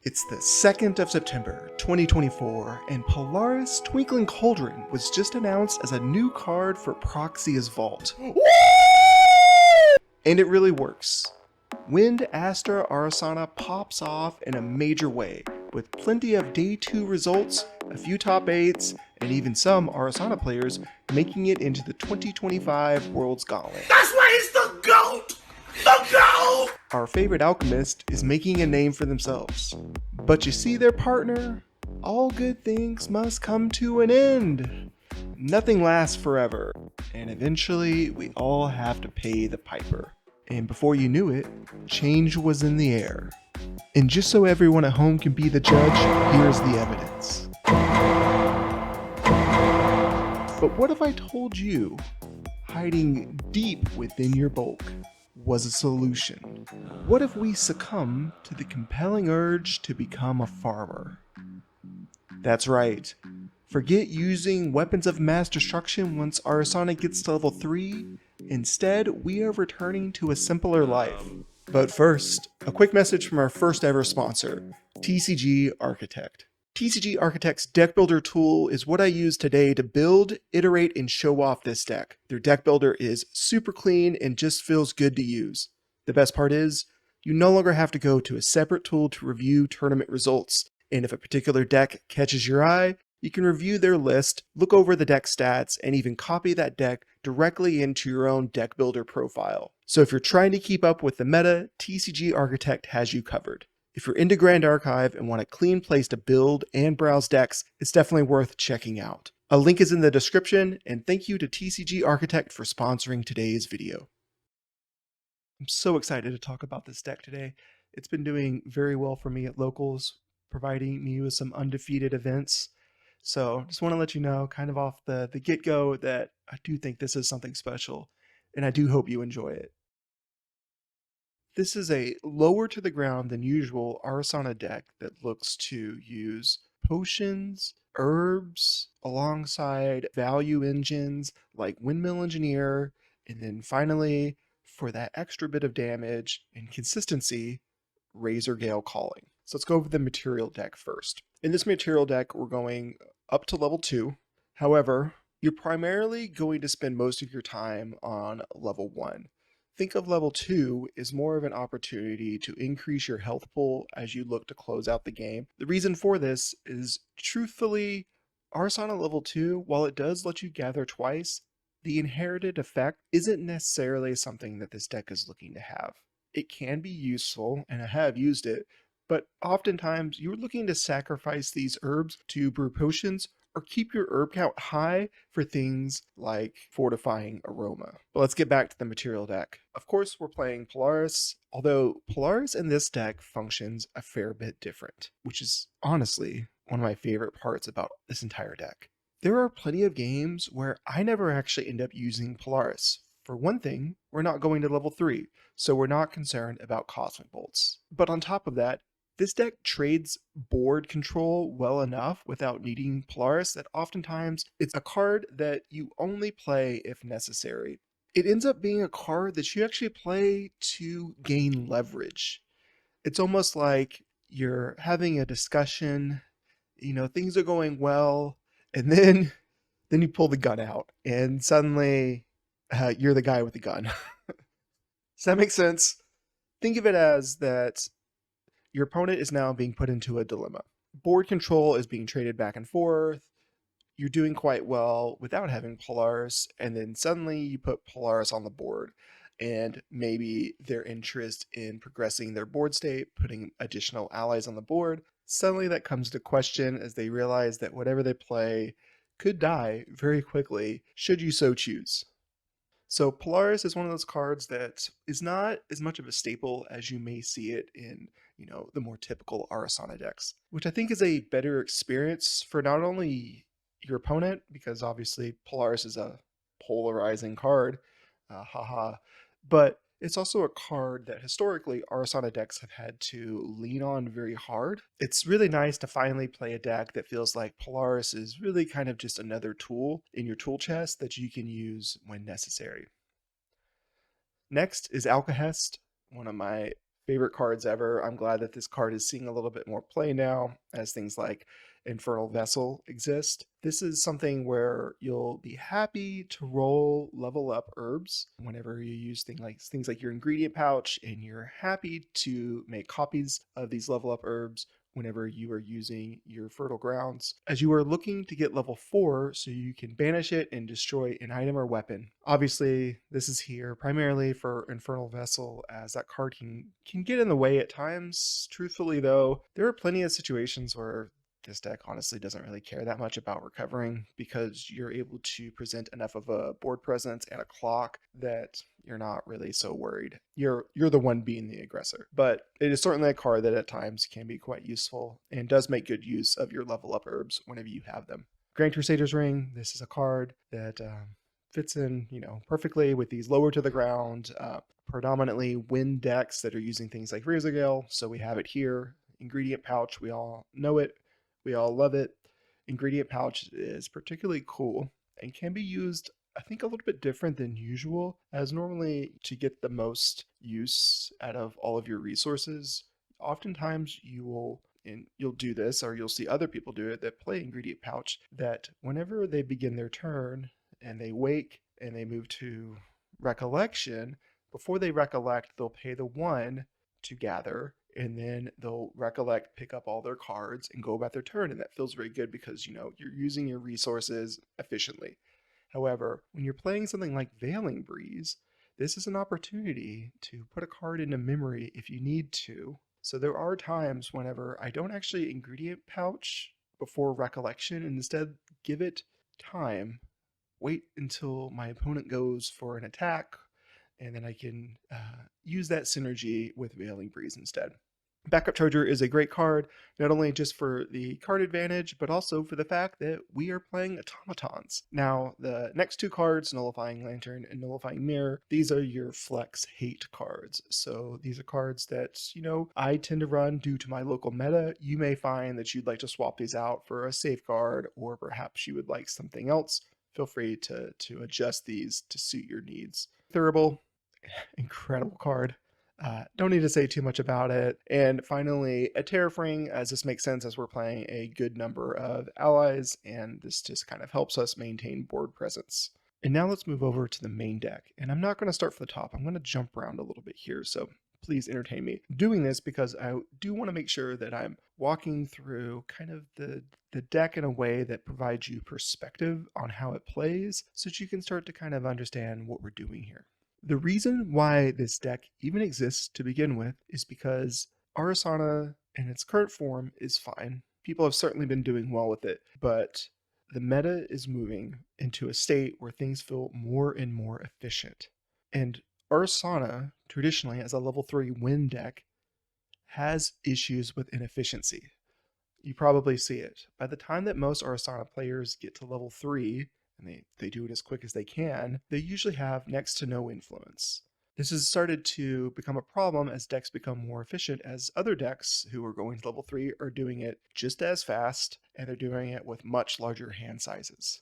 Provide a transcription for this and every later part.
It's the 2nd of September, 2024, and Polaris Twinkling Cauldron was just announced as a new card for Proxia's Vault. And it really works. Wind Astra Arisanna pops off in a major way, with plenty of Day 2 results, a few top 8s, and even some Arisanna players making it into the 2025 World's Gauntlet. That's why he's the GOAT! The GOAT! Our favorite alchemist is making a name for themselves. But you see their partner? All good things must come to an end. Nothing lasts forever, and eventually we all have to pay the piper. And before you knew it, change was in the air. And just so everyone at home can be the judge, here's the evidence. But what if I told you, hiding deep within your bulk was a solution? What if we succumb to the compelling urge to become a farmer? That's right. Forget using weapons of mass destruction once Arisanna gets to level 3. Instead, we are returning to a simpler life. But first, a quick message from our first ever sponsor, TCG Architect. TCG Architect's deck builder tool is what I use today to build, iterate, and show off this deck. Their deck builder is super clean and just feels good to use. The best part is, you no longer have to go to a separate tool to review tournament results. And if a particular deck catches your eye, you can review their list, look over the deck stats, and even copy that deck directly into your own deck builder profile. So if you're trying to keep up with the meta, TCG Architect has you covered. If you're into Grand Archive and want a clean place to build and browse decks, it's definitely worth checking out. A link is in the description, and thank you to TCG Architect for sponsoring today's video. I'm so excited to talk about this deck today. It's been doing very well for me at locals, providing me with some undefeated events. So just want to let you know, kind of off the get-go, that I do think this is something special, and I do hope you enjoy it. This is a lower to the ground than usual Arisanna deck that looks to use potions, herbs, alongside value engines like Windmill Engineer, and then finally, for that extra bit of damage and consistency, Razor Gale Calling. So let's go over the material deck first. In this material deck, we're going up to level 2. However, you're primarily going to spend most of your time on level 1. Think of level 2 as more of an opportunity to increase your health pool as you look to close out the game. The reason for this is, truthfully, Arisanna level 2, while it does let you gather twice, the inherited effect isn't necessarily something that this deck is looking to have. It can be useful, and I have used it, but oftentimes you're looking to sacrifice these herbs to brew potions or keep your herb count high for things like Fortifying Aroma. But let's get back to the material deck. Of course, we're playing Polaris, although Polaris in this deck functions a fair bit different, which is honestly one of my favorite parts about this entire deck. There are plenty of games where I never actually end up using Polaris. For one thing, we're not going to level 3, so we're not concerned about Cosmic Bolts. But on top of that, this deck trades board control well enough without needing Polaris that oftentimes it's a card that you only play if necessary. It ends up being a card that you actually play to gain leverage. It's almost like you're having a discussion, things are going well, and then you pull the gun out, and suddenly you're the guy with the gun. Does that make sense? Think of it as that your opponent is now being put into a dilemma. Board control is being traded back and forth. You're doing quite well without having Polaris, and then suddenly you put Polaris on the board, and maybe their interest in progressing their board state, putting additional allies on the board, suddenly that comes to question as they realize that whatever they play could die very quickly, should you so choose. So Polaris is one of those cards that is not as much of a staple as you may see it in, the more typical Arisanna decks, which I think is a better experience for not only your opponent, because obviously Polaris is a polarizing card, but it's also a card that historically Arisanna decks have had to lean on very hard. It's really nice to finally play a deck that feels like Polaris is really kind of just another tool in your tool chest that you can use when necessary. Next is Alcahest, one of my favorite cards ever. I'm glad that this card is seeing a little bit more play now as things like Infernal Vessel exist. This is something where you'll be happy to roll level up herbs whenever you use things like your ingredient pouch, and you're happy to make copies of these level up herbs whenever you are using your fertile grounds, as you are looking to get level 4 so you can banish it and destroy an item or weapon. Obviously, this is here primarily for Infernal Vessel, as that card can get in the way at times. Truthfully though, there are plenty of situations where this deck honestly doesn't really care that much about recovering, because you're able to present enough of a board presence and a clock that you're not really so worried. You're the one being the aggressor. But it is certainly a card that at times can be quite useful and does make good use of your level up herbs whenever you have them. Grand Crusader's Ring, this is a card that fits in, perfectly with these lower to the ground, predominantly wind decks that are using things like Razorgale. So we have it here. Ingredient pouch, we all know it. We all love it. Ingredient pouch is particularly cool and can be used, I think, a little bit different than usual, as normally to get the most use out of all of your resources, oftentimes you'll do this, or you'll see other people do it that play ingredient pouch, that whenever they begin their turn and they wake and they move to recollection, before they recollect, they'll pay the 1 to gather, and then they'll recollect, pick up all their cards, and go about their turn. And that feels very good because, you're using your resources efficiently. However, when you're playing something like Veiling Breeze, this is an opportunity to put a card into memory if you need to. So there are times whenever I don't actually ingredient pouch before recollection, and instead give it time, wait until my opponent goes for an attack, and then I can use that synergy with Veiling Breeze instead. Backup Charger is a great card, not only just for the card advantage, but also for the fact that we are playing automatons. Now, the next 2 cards, Nullifying Lantern and Nullifying Mirror, these are your flex hate cards. So these are cards that, I tend to run due to my local meta. You may find that you'd like to swap these out for a safeguard, or perhaps you would like something else. Feel free to adjust these to suit your needs. Thurible, incredible card. Don't need to say too much about it. And finally, a Terrafring, as this makes sense as we're playing a good number of allies, and this just kind of helps us maintain board presence. And now let's move over to the main deck. And I'm not going to start from the top. I'm going to jump around a little bit here, so please entertain me doing this, because I do want to make sure that I'm walking through kind of the deck in a way that provides you perspective on how it plays, so that you can start to kind of understand what we're doing here. The reason why this deck even exists to begin with is because Arisanna in its current form is fine. People have certainly been doing well with it, but the meta is moving into a state where things feel more and more efficient. And Arisanna, traditionally as a level 3 win deck, has issues with inefficiency. You probably see it. By the time that most Arisanna players get to level 3, and they do it as quick as they can, they usually have next to no influence. This has started to become a problem as decks become more efficient, as other decks who are going to level 3 are doing it just as fast, and they're doing it with much larger hand sizes.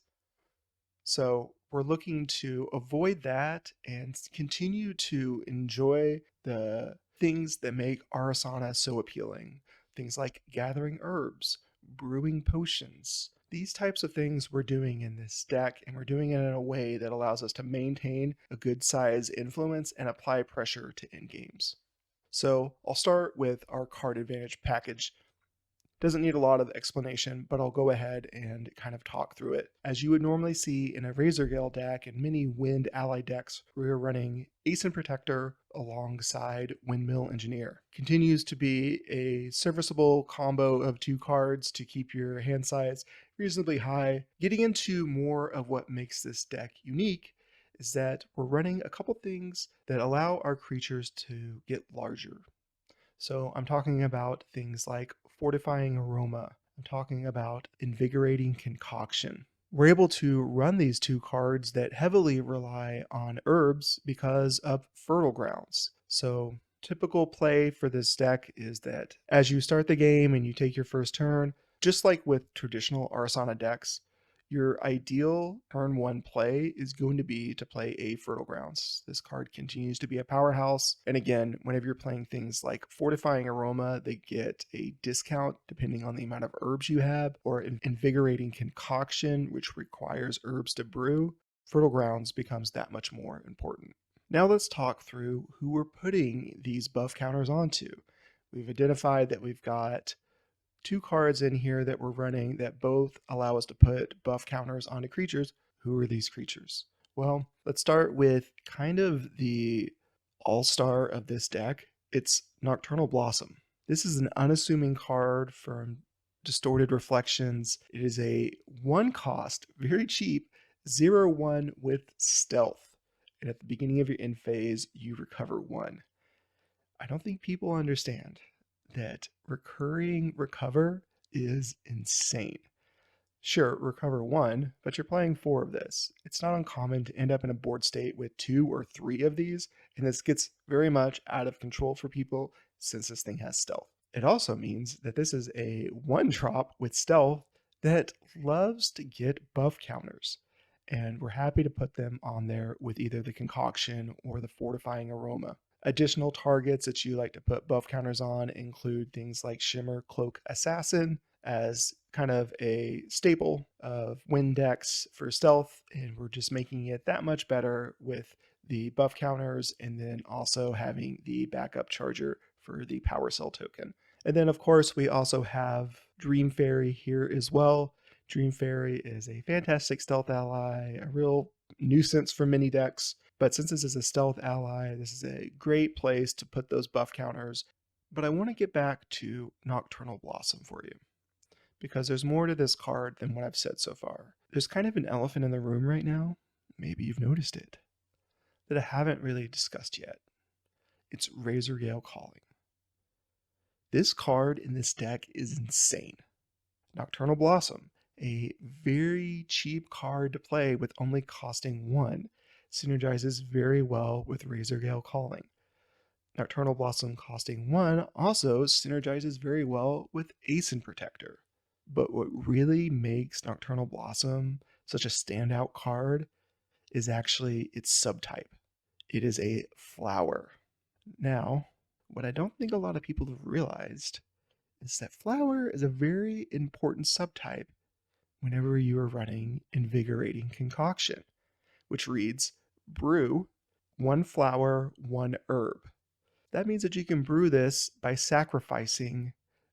So we're looking to avoid that and continue to enjoy the things that make Arisanna so appealing. Things like gathering herbs, brewing potions. These types of things we're doing in this deck, and we're doing it in a way that allows us to maintain a good size influence and apply pressure to end games. So I'll start with our card advantage package. Doesn't need a lot of explanation, but I'll go ahead and kind of talk through it. As you would normally see in a Razorgale deck and many Wind ally decks, we're running Ace and Protector alongside Windmill Engineer. Continues to be a serviceable combo of 2 cards to keep your hand size reasonably high. Getting into more of what makes this deck unique is that we're running a couple things that allow our creatures to get larger. So I'm talking about things like Fortifying Aroma. I'm talking about Invigorating Concoction. We're able to run these 2 cards that heavily rely on herbs because of Fertile Grounds. So typical play for this deck is that as you start the game and you take your first turn, just like with traditional Arisanna decks, Your ideal turn 1 play is going to be to play a Fertile Grounds. This card continues to be a powerhouse. And again, whenever you're playing things like Fortifying Aroma, they get a discount depending on the amount of herbs you have, or Invigorating Concoction, which requires herbs to brew. Fertile Grounds becomes that much more important. Now let's talk through who we're putting these buff counters onto. We've identified that we've got 2 cards in here that we're running that both allow us to put buff counters onto creatures. Who are these creatures? Well, let's start with kind of the all-star of this deck. It's Nocturnal Blossom. This is an unassuming card from Distorted Reflections. It is a 1 cost, very cheap, 0/1 with stealth. And at the beginning of your end phase, you recover 1. I don't think people understand that recurring recover is insane. Sure, recover 1, but you're playing 4 of this. It's not uncommon to end up in a board state with 2 or 3 of these, and this gets very much out of control for people since this thing has stealth. It also means that this is a 1-drop with stealth that loves to get buff counters, and we're happy to put them on there with either the Concoction or the Fortifying Aroma. Additional targets that you like to put buff counters on include things like Shimmer Cloak Assassin as kind of a staple of win decks for stealth, and we're just making it that much better with the buff counters and then also having the backup charger for the Power Cell token. And then of course we also have Dream Fairy here as well. Dream Fairy is a fantastic stealth ally, a real nuisance for many decks. But since this is a stealth ally, this is a great place to put those buff counters. But I want to get back to Nocturnal Blossom for you, because there's more to this card than what I've said so far. There's kind of an elephant in the room right now, maybe you've noticed it, that I haven't really discussed yet. It's Razorgale Calling. This card in this deck is insane. Nocturnal Blossom, a very cheap card to play with only costing 1, synergizes very well with Razorgale Calling. Nocturnal Blossom costing 1 also synergizes very well with Aeson Protector. But what really makes Nocturnal Blossom such a standout card is actually its subtype. It is a flower. Now, what I don't think a lot of people have realized is that flower is a very important subtype whenever you are running Invigorating Concoction, which reads brew 1 flower, 1 herb. That means that you can brew this by sacrificing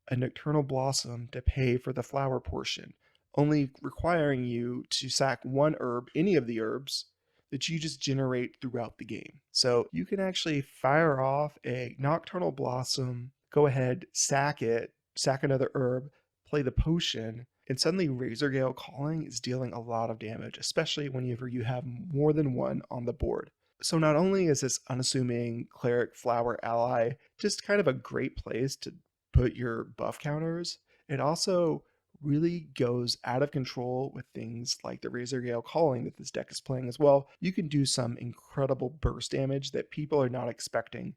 a Nocturnal Blossom to pay for the flower portion, only requiring you to sack 1 herb, any of the herbs, that you just generate throughout the game. So you can actually fire off a Nocturnal Blossom, go ahead, sack it, sack another herb, play the potion, and suddenly Razorgale Calling is dealing a lot of damage, especially whenever you have more than 1 on the board. So not only is this unassuming Cleric Flower ally just kind of a great place to put your buff counters, it also really goes out of control with things like the Razorgale Calling that this deck is playing as well. You can do some incredible burst damage that people are not expecting.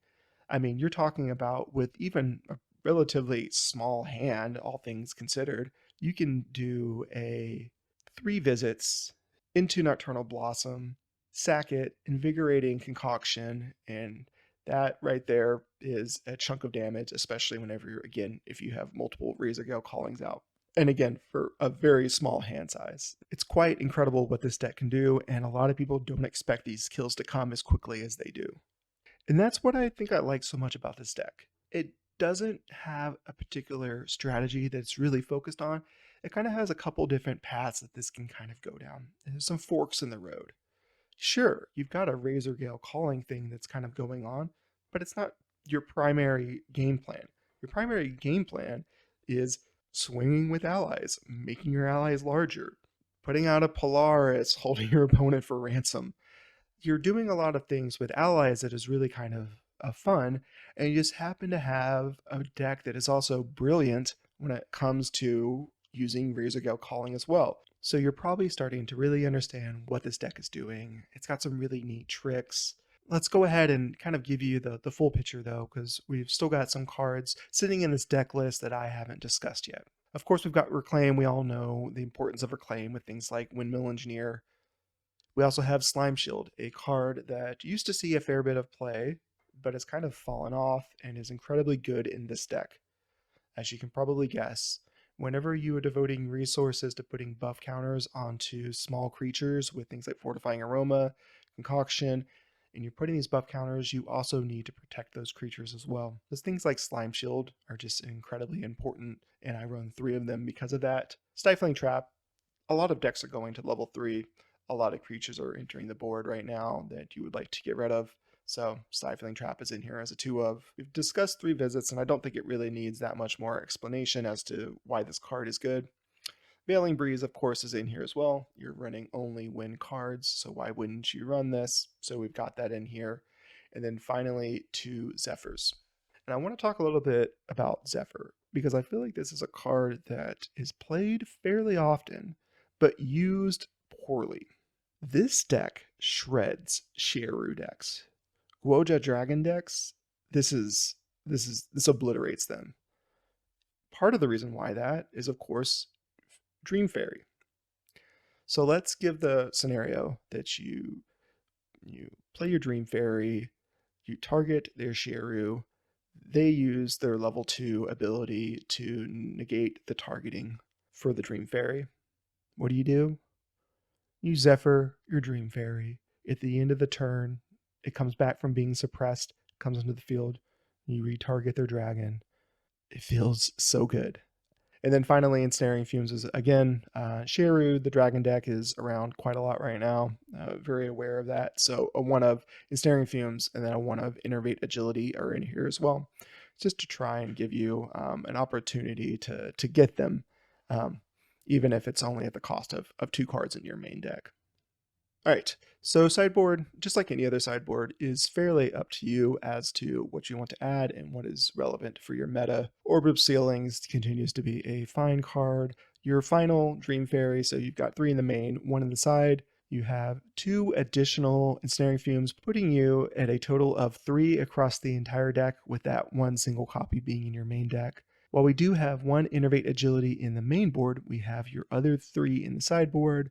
I mean, you're talking about with even a relatively small hand, all things considered, you can do a 3 visits into Nocturnal Blossom, sack it, Invigorating Concoction, and that right there is a chunk of damage, especially whenever you're, again, if you have multiple Razorgale Callings out. And again, for a very small hand size. It's quite incredible what this deck can do, and a lot of people don't expect these kills to come as quickly as they do. And that's what I think I like so much about this deck. It doesn't have a particular strategy that it's really focused on. It kind of has a couple different paths that this can kind of go down. There's some forks in the road. Sure, you've got a Razorgale Calling thing that's kind of going on, but it's not your primary game plan. Your primary game plan is swinging with allies, making your allies larger, putting out a Polaris, holding your opponent for ransom. You're doing a lot of things with allies that is really kind of fun, and you just happen to have a deck that is also brilliant when it comes to using Razorgale Calling as well. So you're probably starting to really understand what this deck is doing. It's got some really neat tricks. Let's go ahead and kind of give you the full picture though, because we've still got some cards sitting in this deck list that I haven't discussed yet. Of course, we've got Reclaim. We all know the importance of Reclaim with things like Windmill Engineer. We also have Slime Shield, a card that used to see a fair bit of play, but has kind of fallen off and is incredibly good in this deck. As you can probably guess, whenever you are devoting resources to putting buff counters onto small creatures with things like Fortifying Aroma, Concoction, and you're putting these buff counters, you also need to protect those creatures as well. Because things like Slime Shield are just incredibly important, and I run 3 of them because of that. Stifling Trap, a lot of decks are going to level 3. A lot of creatures are entering the board right now that you would like to get rid of. So Stifling Trap is in here as a 2 of. We've discussed 3 visits, and I don't think it really needs that much more explanation as to why this card is good. Veiling Breeze, of course, is in here as well. You're running only win cards, so why wouldn't you run this? So we've got that in here. And then finally, 2 Zephyrs. And I want to talk a little bit about Zephyr, because I feel like this is a card that is played fairly often, but used poorly. This deck shreds Sheru decks. Guoja Dragon decks, this obliterates them. Part of the reason why that is, of course, Dream Fairy. So let's give the scenario that you play your Dream Fairy, you target their Sheru, they use their level 2 ability to negate the targeting for the Dream Fairy. What do? You Zephyr your Dream Fairy. At the end of the turn, it comes back from being suppressed, comes into the field, you retarget their dragon. It feels so good. And then finally, Ensnaring Fumes is again, Sheru, the dragon deck is around quite a lot right now. Very aware of that. So a 1 of Ensnaring Fumes and then a 1 of Innervate Agility are in here as well, just to try and give you an opportunity to get them, even if it's only at the cost of 2 cards in your main deck. All right, so sideboard, just like any other sideboard, is fairly up to you as to what you want to add and what is relevant for your meta. Orb of Ceilings continues to be a fine card. Your final Dream Fairy, so you've got 3 in the main, 1 in the side. You have 2 additional Ensnaring Fumes, putting you at a total of 3 across the entire deck, with that 1 single copy being in your main deck. While we do have 1 Innervate Agility in the main board, we have your other 3 in the sideboard,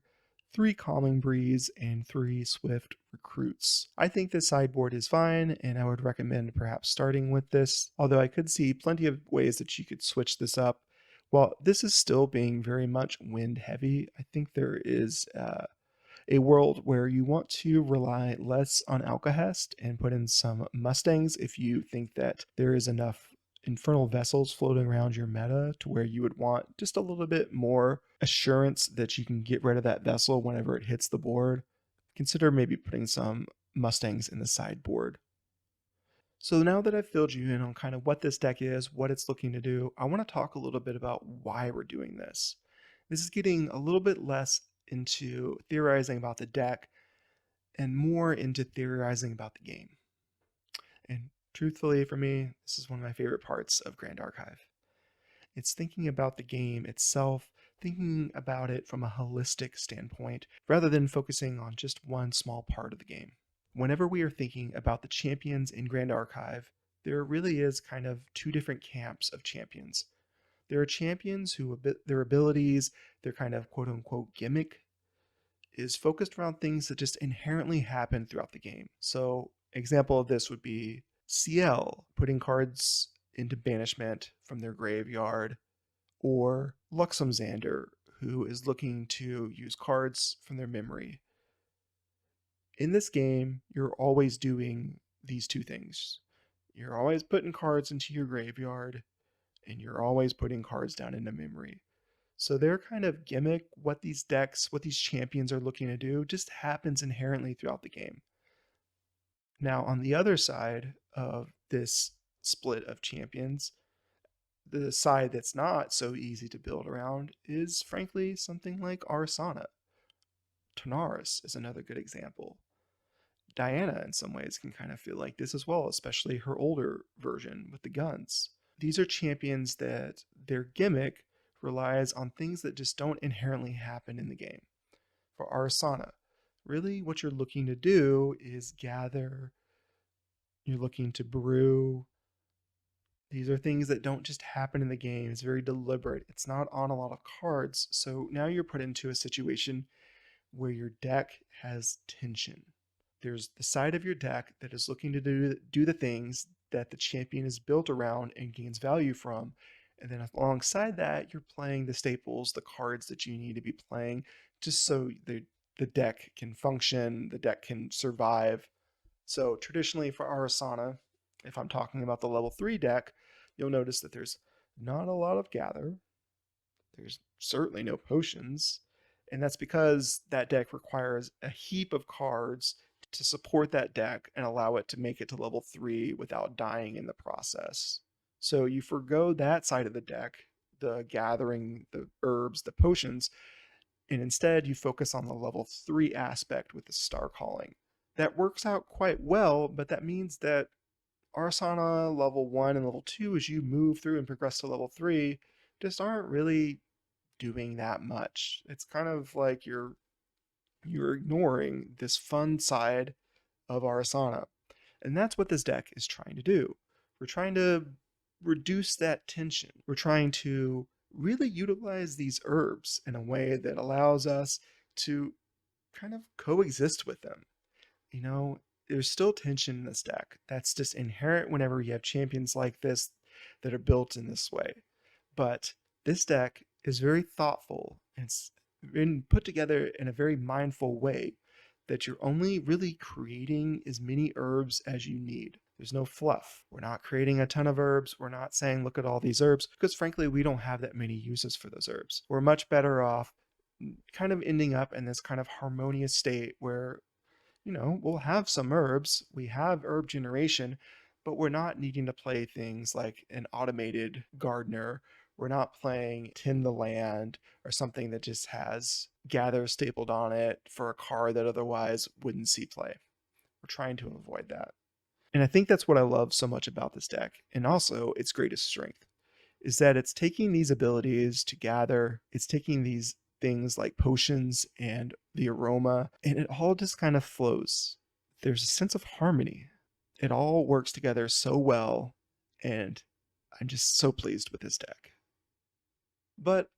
3 Calming Breeze, and 3 Swift Recruits. I think this sideboard is fine, and I would recommend perhaps starting with this, although I could see plenty of ways that you could switch this up. While this is still being very much wind heavy, I think there is a world where you want to rely less on Alcahest and put in some Mustangs if you think that there is enough infernal vessels floating around your meta to where you would want just a little bit more assurance that you can get rid of that vessel whenever it hits the board. Consider maybe putting some Mustangs in the sideboard. So now that I've filled you in on kind of what this deck is, what it's looking to do, I want to talk a little bit about why we're doing this. This is getting a little bit less into theorizing about the deck and more into theorizing about the game. And truthfully, for me, this is one of my favorite parts of Grand Archive. It's thinking about the game itself, thinking about it from a holistic standpoint, rather than focusing on just one small part of the game. Whenever we are thinking about the champions in Grand Archive, there really is kind of 2 different camps of champions. There are champions who their abilities, their kind of quote unquote gimmick, is focused around things that just inherently happen throughout the game. So, example of this would be CL putting cards into banishment from their graveyard, or Luxem Xander, who is looking to use cards from their memory. In this game, you're always doing these 2 things. You're always putting cards into your graveyard, and you're always putting cards down into memory. So their kind of gimmick, what these decks, what these champions are looking to do, just happens inherently throughout the game. Now, on the other side of this split of champions, the side that's not so easy to build around is frankly something like Arisanna. Tanaris is another good example. Diana, in some ways, can kind of feel like this as well, especially her older version with the guns. These are champions that their gimmick relies on things that just don't inherently happen in the game. For Arisanna, really what you're looking to do is gather, you're looking to brew, These are things that don't just happen in the game. It's very deliberate. It's not on a lot of cards. So now you're put into a situation where your deck has tension. There's the side of your deck that is looking to do the things that the champion is built around and gains value from. And then alongside that, you're playing the staples, the cards that you need to be playing just so the deck can function, the deck can survive. So traditionally for Arisanna, if I'm talking about the level 3 deck, you'll notice that there's not a lot of gather. There's certainly no potions. And that's because that deck requires a heap of cards to support that deck and allow it to make it to level 3 without dying in the process. So you forgo that side of the deck, the gathering, the herbs, the potions, and instead you focus on the level 3 aspect with the star calling. That works out quite well, but that means that Arisanna level 1 and level 2, as you move through and progress to level 3, just aren't really doing that much. It's kind of like you're ignoring this fun side of Arisanna. And that's what this deck is trying to do. We're trying to reduce that tension. We're trying to really utilize these herbs in a way that allows us to kind of coexist with them. You know, there's still tension in this deck. That's just inherent whenever you have champions like this that are built in this way. But this deck is very thoughtful and it's been put together in a very mindful way that you're only really creating as many herbs as you need. There's no fluff. We're not creating a ton of herbs. We're not saying, look at all these herbs, because frankly, we don't have that many uses for those herbs. We're much better off kind of ending up in this kind of harmonious state where, you know, we'll have some herbs, we have herb generation, but we're not needing to play things like an automated gardener. We're not playing Tend the Land or something that just has gather stapled on it for a card that otherwise wouldn't see play. We're trying to avoid that. And I think that's what I love so much about this deck, and also its greatest strength, is that it's taking these abilities to gather, it's taking these things like potions and the aroma, and it all just kind of flows. There's a sense of harmony. It all works together so well, and I'm just so pleased with this deck. But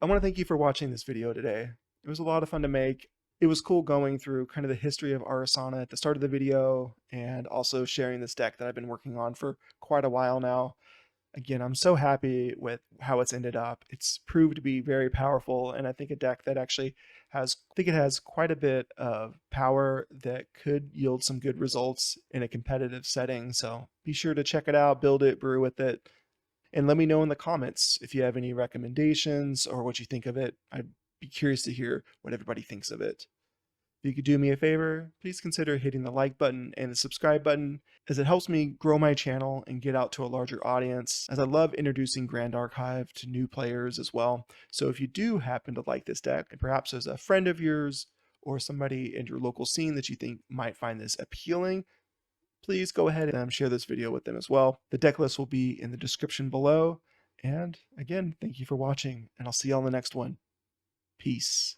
I want to thank you for watching this video today. It was a lot of fun to make. It was cool going through kind of the history of Arisanna at the start of the video and also sharing this deck that I've been working on for quite a while now. Again, I'm so happy with how it's ended up. It's proved to be very powerful, and I think a deck that actually has quite a bit of power that could yield some good results in a competitive setting. So be sure to check it out, build it, brew with it, and let me know in the comments if you have any recommendations or what you think of it. I'd be curious to hear what everybody thinks of it. If you could do me a favor, please consider hitting the like button and the subscribe button, as it helps me grow my channel and get out to a larger audience, as I love introducing Grand Archive to new players as well. So if you do happen to like this deck, and perhaps there's a friend of yours or somebody in your local scene that you think might find this appealing, please go ahead and share this video with them as well. The deck list will be in the description below. And again, thank you for watching, and I'll see you on the next one. Peace.